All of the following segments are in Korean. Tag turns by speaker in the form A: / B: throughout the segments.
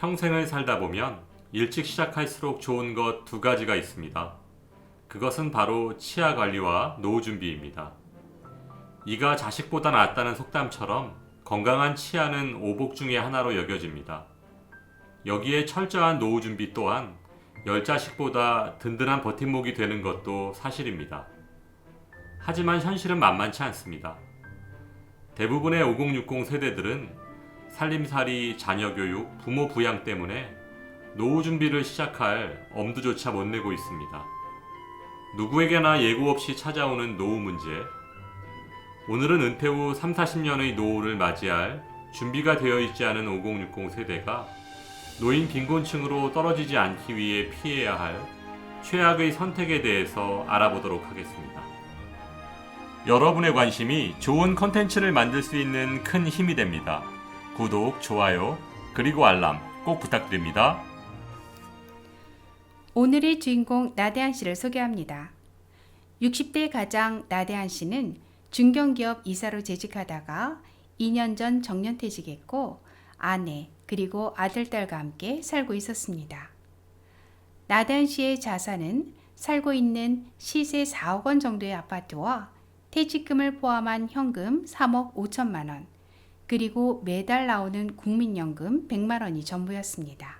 A: 평생을 살다 보면 일찍 시작할수록 좋은 것 두 가지가 있습니다. 그것은 바로 치아 관리와 노후 준비입니다. 이가 자식보다 낫다는 속담처럼 건강한 치아는 오복 중의 하나로 여겨집니다. 여기에 철저한 노후 준비 또한 10자식보다 든든한 버팀목이 되는 것도 사실입니다. 하지만 현실은 만만치 않습니다. 대부분의 5060 세대들은 살림살이, 자녀 교육, 부모 부양 때문에 노후 준비를 시작할 엄두조차 못 내고 있습니다. 누구에게나 예고 없이 찾아오는 노후 문제. 오늘은 은퇴 후 3, 40년의 노후를 맞이할 준비가 되어 있지 않은 5060 세대가 노인 빈곤층으로 떨어지지 않기 위해 피해야 할 최악의 선택에 대해서 알아보도록 하겠습니다. 여러분의 관심이 좋은 컨텐츠를 만들 수 있는 큰 힘이 됩니다. 구독, 좋아요, 그리고 알람 꼭 부탁드립니다.
B: 오늘의 주인공 나대한 씨를 소개합니다. 60대 가장 나대한 씨는 중견기업 이사로 재직하다가 2년 전 정년퇴직했고 아내 그리고 아들, 딸과 함께 살고 있었습니다. 나대한 씨의 자산은 살고 있는 시세 4억 원 정도의 아파트와 퇴직금을 포함한 현금 3억 5천만 원, 그리고 매달 나오는 국민연금 100만 원이 전부였습니다.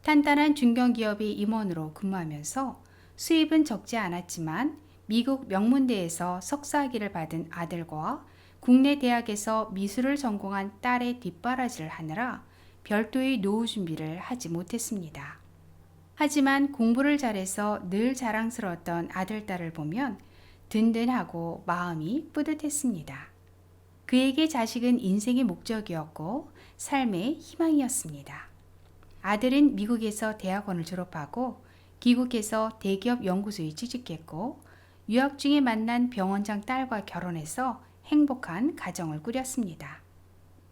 B: 탄탄한 중견기업의 임원으로 근무하면서 수입은 적지 않았지만 미국 명문대에서 석사학위를 받은 아들과 국내 대학에서 미술을 전공한 딸의 뒷바라지를 하느라 별도의 노후 준비를 하지 못했습니다. 하지만 공부를 잘해서 늘 자랑스러웠던 아들, 딸을 보면 든든하고 마음이 뿌듯했습니다. 그에게 자식은 인생의 목적이었고 삶의 희망이었습니다. 아들은 미국에서 대학원을 졸업하고 귀국해서 대기업 연구소에 취직했고 유학 중에 만난 병원장 딸과 결혼해서 행복한 가정을 꾸렸습니다.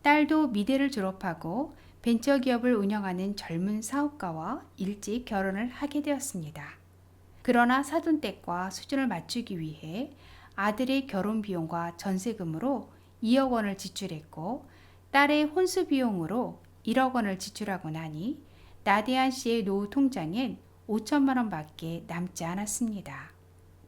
B: 딸도 미대를 졸업하고 벤처기업을 운영하는 젊은 사업가와 일찍 결혼을 하게 되었습니다. 그러나 사돈댁과 수준을 맞추기 위해 아들의 결혼 비용과 전세금으로 2억 원을 지출했고 딸의 혼수 비용으로 1억 원을 지출하고 나니 나대한 씨의 노후 통장엔 5천만 원밖에 남지 않았습니다.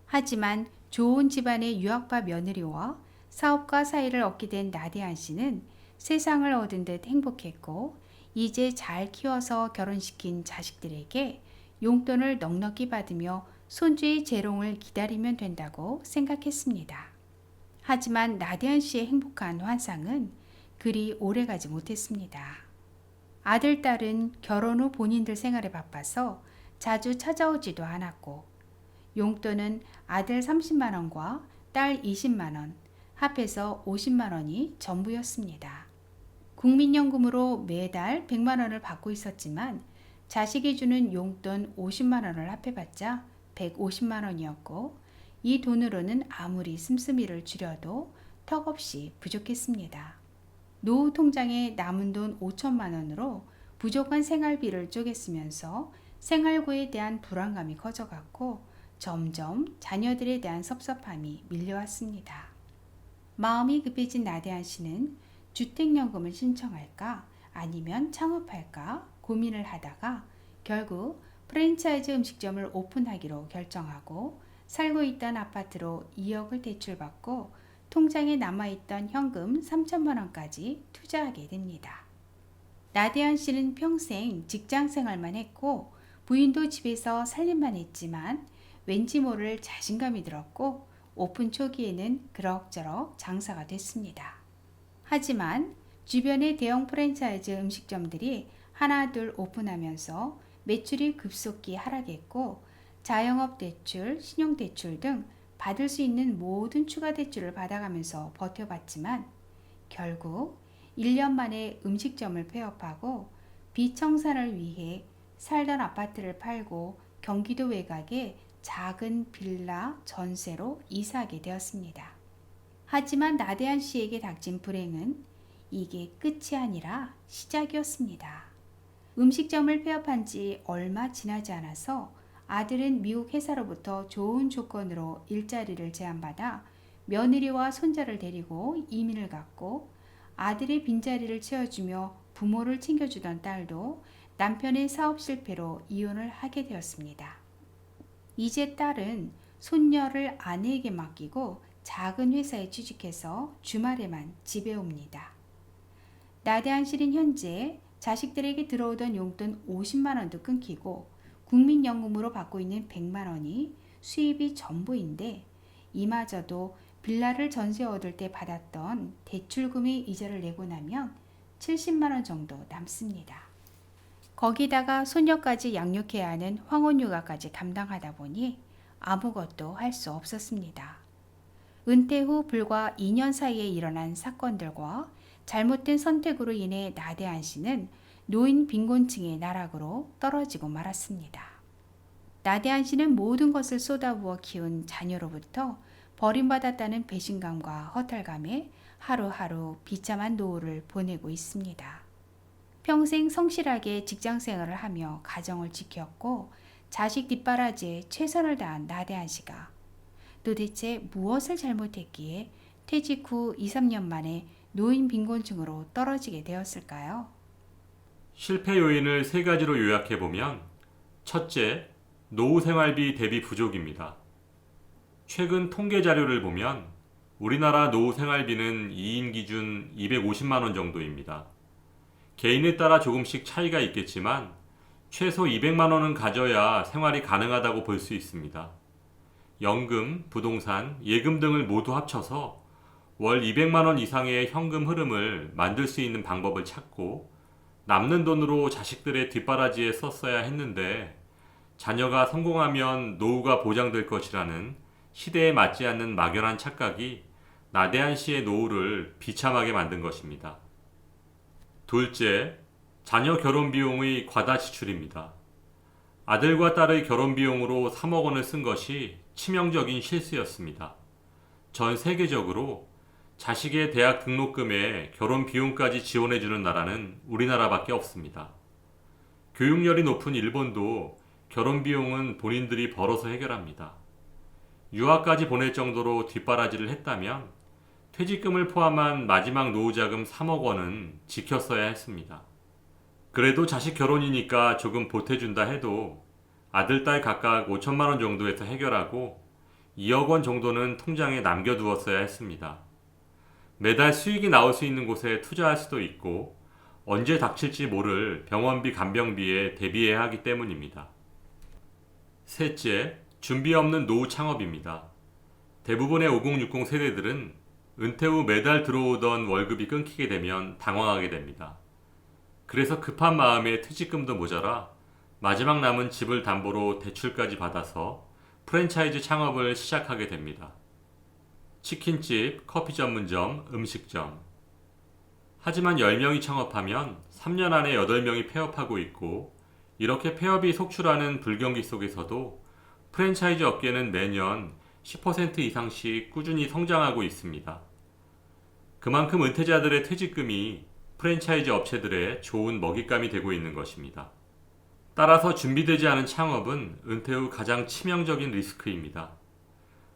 B: 하지만 좋은 집안의 유학파 며느리와 사업가 사이를 얻게 된 나대한 씨는 세상을 얻은 듯 행복했고 이제 잘 키워서 결혼시킨 자식들에게 용돈을 넉넉히 받으며 손주의 재롱을 기다리면 된다고 생각했습니다. 하지만 나대한 씨의 행복한 환상은 그리 오래가지 못했습니다. 아들, 딸은 결혼 후 본인들 생활에 바빠서 자주 찾아오지도 않았고 용돈은 아들 30만 원과 딸 20만 원, 합해서 50만 원이 전부였습니다. 국민연금으로 매달 100만 원을 받고 있었지만 자식이 주는 용돈 50만 원을 합해봤자 150만 원이었고 이 돈으로는 아무리 씀씀이를 줄여도 턱없이 부족했습니다. 노후 통장에 남은 돈 5천만 원으로 부족한 생활비를 쪼개 쓰면서 생활고에 대한 불안감이 커져갔고 점점 자녀들에 대한 섭섭함이 밀려왔습니다. 마음이 급해진 나대한 씨는 주택연금을 신청할까 아니면 창업할까 고민을 하다가 결국 프랜차이즈 음식점을 오픈하기로 결정하고 살고 있던 아파트로 2억을 대출받고 통장에 남아있던 현금 3천만 원까지 투자하게 됩니다. 나대한 씨는 평생 직장 생활만 했고 부인도 집에서 살림만 했지만 왠지 모를 자신감이 들었고 오픈 초기에는 그럭저럭 장사가 됐습니다. 하지만 주변의 대형 프랜차이즈 음식점들이 하나 둘 오픈하면서 매출이 급속히 하락했고 자영업 대출, 신용대출 등 받을 수 있는 모든 추가 대출을 받아가면서 버텨봤지만 결국 1년 만에 음식점을 폐업하고 비청산을 위해 살던 아파트를 팔고 경기도 외곽에 작은 빌라 전세로 이사하게 되었습니다. 하지만 나대한 씨에게 닥친 불행은 이게 끝이 아니라 시작이었습니다. 음식점을 폐업한 지 얼마 지나지 않아서 아들은 미국 회사로부터 좋은 조건으로 일자리를 제안받아 며느리와 손자를 데리고 이민을 갔고 아들의 빈자리를 채워주며 부모를 챙겨주던 딸도 남편의 사업 실패로 이혼을 하게 되었습니다. 이제 딸은 손녀를 아내에게 맡기고 작은 회사에 취직해서 주말에만 집에 옵니다. 나대한 씨는 현재 자식들에게 들어오던 용돈 50만 원도 끊기고 국민연금으로 받고 있는 100만 원이 수입이 전부인데 이마저도 빌라를 전세 얻을 때 받았던 대출금의 이자를 내고 나면 70만 원 정도 남습니다. 거기다가 손녀까지 양육해야 하는 황혼육아까지 감당하다 보니 아무것도 할 수 없었습니다. 은퇴 후 불과 2년 사이에 일어난 사건들과 잘못된 선택으로 인해 나대한 씨는 노인 빈곤층의 나락으로 떨어지고 말았습니다. 나대한 씨는 모든 것을 쏟아부어 키운 자녀로부터 버림받았다는 배신감과 허탈감에 하루하루 비참한 노후를 보내고 있습니다. 평생 성실하게 직장 생활을 하며 가정을 지켰고 자식 뒷바라지에 최선을 다한 나대한 씨가 도대체 무엇을 잘못했기에 퇴직 후 2, 3년 만에 노인 빈곤층으로 떨어지게 되었을까요?
A: 실패 요인을 세 가지로 요약해보면 첫째, 노후 생활비 대비 부족입니다. 최근 통계 자료를 보면 우리나라 노후 생활비는 2인 기준 250만 원 정도입니다. 개인에 따라 조금씩 차이가 있겠지만 최소 200만 원은 가져야 생활이 가능하다고 볼 수 있습니다. 연금, 부동산, 예금 등을 모두 합쳐서 월 200만 원 이상의 현금 흐름을 만들 수 있는 방법을 찾고 남는 돈으로 자식들의 뒷바라지에 썼어야 했는데 자녀가 성공하면 노후가 보장될 것이라는 시대에 맞지 않는 막연한 착각이 나대한 씨의 노후를 비참하게 만든 것입니다. 둘째, 자녀 결혼 비용의 과다 지출입니다. 아들과 딸의 결혼 비용으로 3억 원을 쓴 것이 치명적인 실수였습니다. 전 세계적으로 자식의 대학 등록금에 결혼 비용까지 지원해주는 나라는 우리나라밖에 없습니다. 교육열이 높은 일본도 결혼 비용은 본인들이 벌어서 해결합니다. 유학까지 보낼 정도로 뒷바라지를 했다면 퇴직금을 포함한 마지막 노후자금 3억 원은 지켰어야 했습니다. 그래도 자식 결혼이니까 조금 보태준다 해도 아들, 딸 각각 5천만 원 정도에서 해결하고 2억 원 정도는 통장에 남겨두었어야 했습니다. 매달 수익이 나올 수 있는 곳에 투자할 수도 있고 언제 닥칠지 모를 병원비, 간병비에 대비해야 하기 때문입니다. 셋째, 준비 없는 노후 창업입니다. 대부분의 5060 세대들은 은퇴 후 매달 들어오던 월급이 끊기게 되면 당황하게 됩니다. 그래서 급한 마음에 퇴직금도 모자라 마지막 남은 집을 담보로 대출까지 받아서 프랜차이즈 창업을 시작하게 됩니다. 치킨집, 커피 전문점, 음식점. 하지만 10명이 창업하면 3년 안에 8명이 폐업하고 있고 이렇게 폐업이 속출하는 불경기 속에서도 프랜차이즈 업계는 매년 10% 이상씩 꾸준히 성장하고 있습니다. 그만큼 은퇴자들의 퇴직금이 프랜차이즈 업체들의 좋은 먹잇감이 되고 있는 것입니다. 따라서 준비되지 않은 창업은 은퇴 후 가장 치명적인 리스크입니다.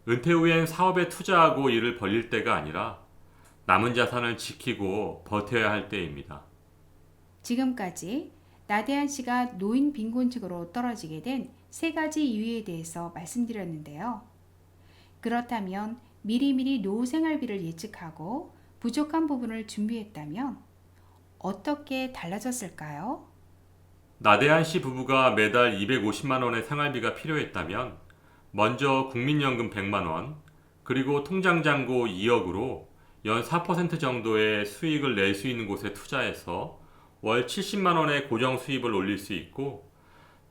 A: 은퇴 후엔 사업에 투자하고 일을 벌릴 때가 아니라 남은 자산을 지키고 버텨야 할 때입니다.
B: 지금까지 나대한 씨가 노인 빈곤층으로 떨어지게 된 세 가지 이유에 대해서 말씀드렸는데요. 그렇다면 미리미리 노후 생활비를 예측하고 부족한 부분을 준비했다면 어떻게 달라졌을까요?
A: 나대한 씨 부부가 매달 250만 원의 생활비가 필요했다면 먼저 국민연금 100만 원, 그리고 통장잔고 2억으로 연 4% 정도의 수익을 낼 수 있는 곳에 투자해서 월 70만 원의 고정 수입을 올릴 수 있고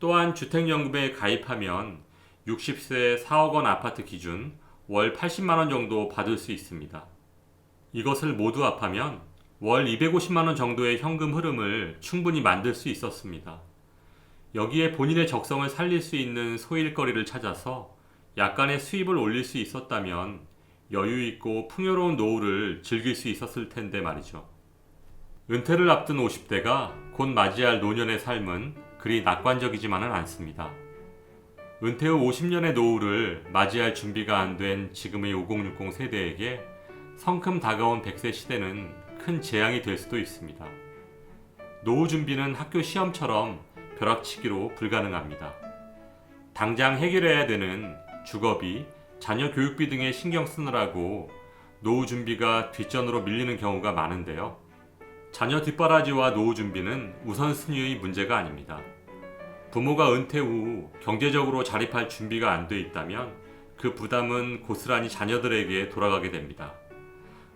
A: 또한 주택연금에 가입하면 60세 4억 원 아파트 기준 월 80만 원 정도 받을 수 있습니다. 이것을 모두 합하면 월 250만 원 정도의 현금 흐름을 충분히 만들 수 있었습니다. 여기에 본인의 적성을 살릴 수 있는 소일거리를 찾아서 약간의 수입을 올릴 수 있었다면 여유 있고 풍요로운 노후를 즐길 수 있었을 텐데 말이죠. 은퇴를 앞둔 50대가 곧 맞이할 노년의 삶은 그리 낙관적이지만은 않습니다. 은퇴 후 50년의 노후를 맞이할 준비가 안 된 지금의 5060 세대에게 성큼 다가온 100세 시대는 큰 재앙이 될 수도 있습니다. 노후 준비는 학교 시험처럼 벼락치기로 불가능합니다. 당장 해결해야 되는 주거비, 자녀 교육비 등에 신경 쓰느라고 노후 준비가 뒷전으로 밀리는 경우가 많은데요. 자녀 뒷바라지와 노후 준비는 우선순위의 문제가 아닙니다. 부모가 은퇴 후 경제적으로 자립할 준비가 안 돼 있다면 그 부담은 고스란히 자녀들에게 돌아가게 됩니다.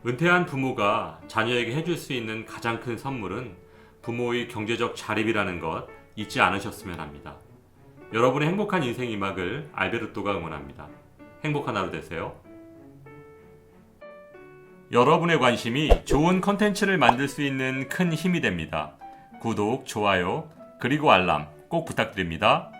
A: 은퇴한 부모가 자녀에게 해줄 수 있는 가장 큰 선물은 부모의 경제적 자립이라는 것 잊지 않으셨으면 합니다. 여러분의 행복한 인생 이막을 알베르토가 응원합니다. 행복한 하루 되세요. 여러분의 관심이 좋은 컨텐츠를 만들 수 있는 큰 힘이 됩니다. 구독, 좋아요, 그리고 알람 꼭 부탁드립니다.